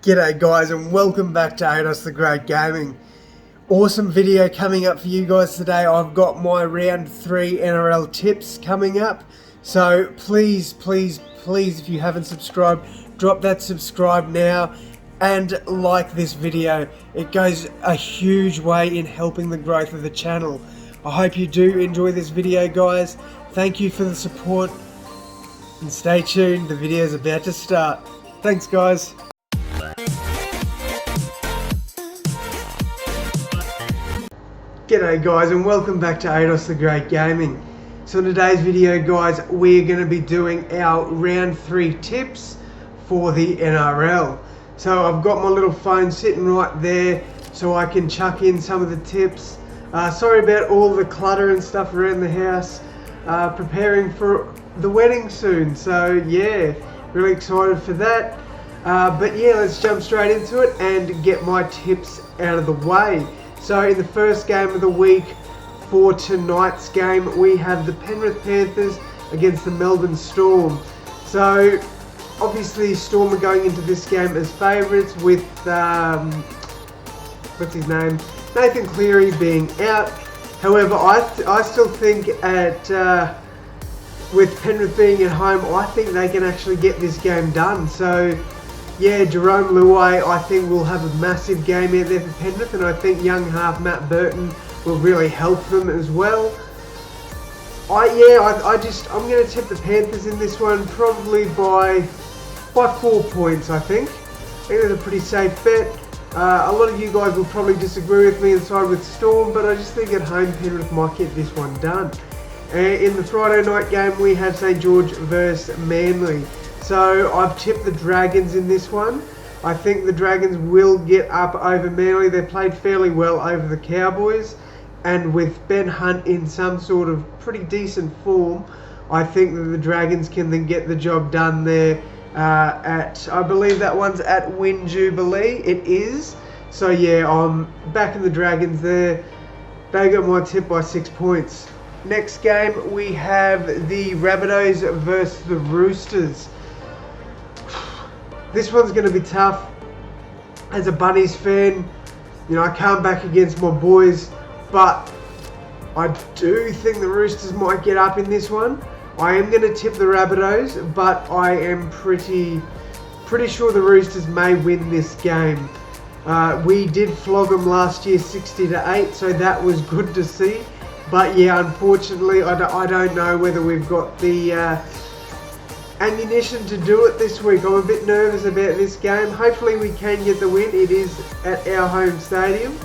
G'day guys and welcome back to Ados the Great Gaming. Awesome video coming up for you guys today. I've got my round 3 NRL tips coming up. So please if you haven't subscribed, drop that subscribe now and like this video. It goes a huge way in helping the growth of the channel. I hope you do enjoy this video guys. Thank you for the support and stay tuned, the video is about to start. Thanks guys. G'day guys and welcome back to Ados the Great Gaming. So in today's video guys, we're going to be doing our round 3 tips for the NRL. So I've got my little phone sitting right there so I can chuck in some of the tips. Sorry about all the clutter and stuff around the house. Preparing for the wedding soon, so yeah, really excited for that. But yeah, let's jump straight into it and get my tips out of the way. So in the first game of the week for tonight's game, we have the Penrith Panthers against the Melbourne Storm. So obviously Storm are going into this game as favourites with, what's his name, Nathan Cleary being out. However, I still think with Penrith being at home, I think they can actually get this game done. So yeah, Jerome Luai, I think will have a massive game out there for Penrith, and I think young half Matt Burton will really help them as well. I'm going to tip the Panthers in this one, probably by 4 points. I think that's a pretty safe bet. A lot of you guys will probably disagree with me and side with Storm, but I just think at home Penrith might get this one done. In the Friday night game, we have St George versus Manly. So I've tipped the Dragons in this one. I think the Dragons will get up over Manly. They played fairly well over the Cowboys. And with Ben Hunt in some sort of pretty decent form, I think that the Dragons can then get the job done there I believe that one's at Win Jubilee. It is. So yeah, I'm backing the Dragons there. They got my tip by 6 points. Next game, we have the Rabbitohs versus the Roosters. This one's going to be tough. As a Bunnies fan, you know, I can't back against my boys, but I do think the Roosters might get up in this one. I am going to tip the Rabbitohs, but I am pretty sure the Roosters may win this game. We did flog them last year 60-8, so that was good to see. But yeah, unfortunately, I don't know whether we've got the ammunition to do it this week. I'm a bit nervous about this game. Hopefully we can get the win. It is at our home stadium.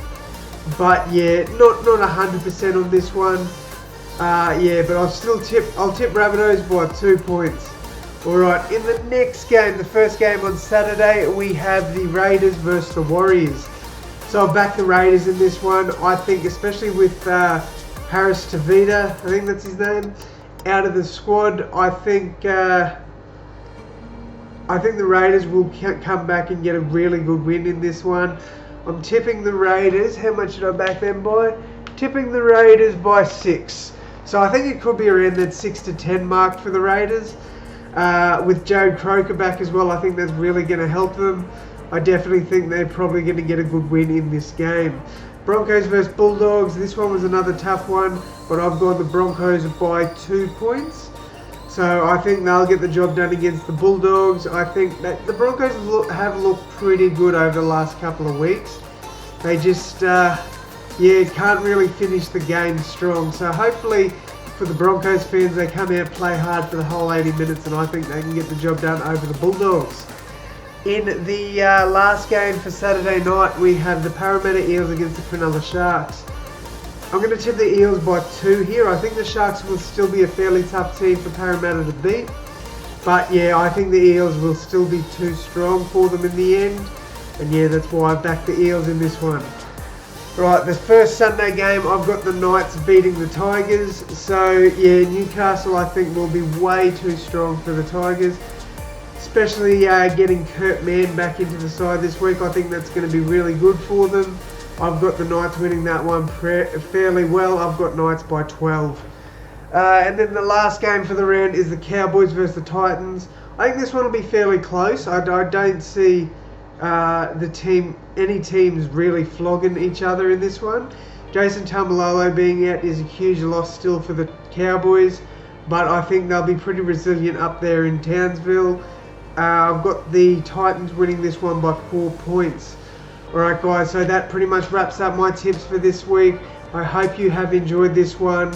But yeah, not 100% on this one. Yeah, but I'll tip Rabbitohs by 2 points. Alright, in the next game, the first game on Saturday, we have the Raiders versus the Warriors. So I'll back the Raiders in this one. I think especially with Harris Tavita, I think that's his name, out of the squad, I think the Raiders will come back and get a really good win in this one. I'm tipping the Raiders. How much did I back them by? Tipping the Raiders by 6. So I think it could be around that 6 to 10 mark for the Raiders. With Jared Croker back as well, I think that's really going to help them. I definitely think they're probably going to get a good win in this game. Broncos versus Bulldogs. This one was another tough one, but I've got the Broncos by 2 points. So I think they'll get the job done against the Bulldogs. I think that the Broncos have looked pretty good over the last couple of weeks. They just, can't really finish the game strong. So hopefully for the Broncos fans, they come out, play hard for the whole 80 minutes, and I think they can get the job done over the Bulldogs. In the last game for Saturday night, we have the Parramatta Eels against the Cronulla Sharks. I'm going to tip the Eels by 2 here. I think the Sharks will still be a fairly tough team for Parramatta to beat. But yeah, I think the Eels will still be too strong for them in the end. And yeah, that's why I backed the Eels in this one. Right, the first Sunday game, I've got the Knights beating the Tigers. So yeah, Newcastle I think will be way too strong for the Tigers. Especially getting Kurt Mann back into the side this week. I think that's going to be really good for them. I've got the Knights winning that one fairly well. I've got Knights by 12. And then the last game for the round is the Cowboys versus the Titans. I think this one will be fairly close. I don't see any teams really flogging each other in this one. Jason Taumalolo being out is a huge loss still for the Cowboys, but I think they'll be pretty resilient up there in Townsville. I've got the Titans winning this one by 4 points. Alright guys, so that pretty much wraps up my tips for this week. I hope you have enjoyed this one.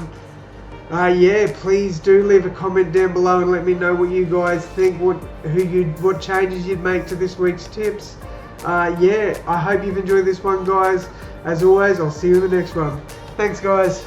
Please do leave a comment down below and let me know what you guys think, what changes you'd make to this week's tips. I hope you've enjoyed this one, guys. As always, I'll see you in the next one. Thanks, guys.